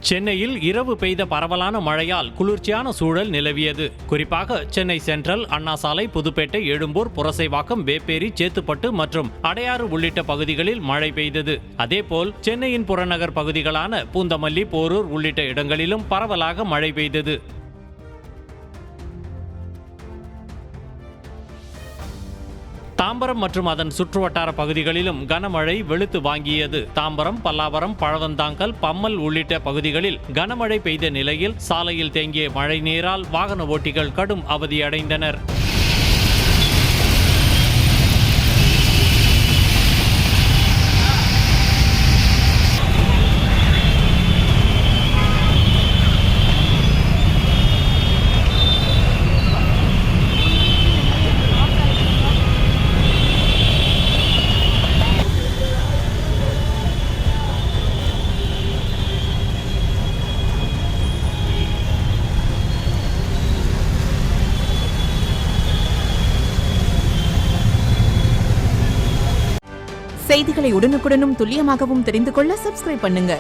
சென்னையில் இரவு பெய்த பரவலான மழையால் குளிர்ச்சியான சூழல் நிலவியது. குறிப்பாக சென்னை சென்ட்ரல், அண்ணா சாலை, புதுப்பேட்டை, எழும்பூர், புரசைவாக்கம், வேப்பேரி, சேத்துப்பட்டு மற்றும் அடையாறு உள்ளிட்ட பகுதிகளில் மழை பெய்தது. அதேபோல் சென்னையின் புறநகர் பகுதிகளான பூந்தமல்லி, போரூர் உள்ளிட்ட இடங்களிலும் பரவலாக மழை பெய்தது. தாம்பரம் மற்றும் அதன் சுற்றுவட்டார பகுதிகளிலும் கனமழை வெளுத்து வாங்கியது. தாம்பரம், பல்லாவரம், பழவந்தாங்கல், பம்மல் உள்ளிட்ட பகுதிகளில் கனமழை பெய்த நிலையில் சாலையில் தேங்கிய மழை நீரால் வாகன ஓட்டிகள் கடும் அவதியடைந்தனர். செய்திகளை உடனுக்குடனும் துல்லியமாகவும் தெரிந்து கொள்ள சப்ஸ்கிரைப் பண்ணுங்க.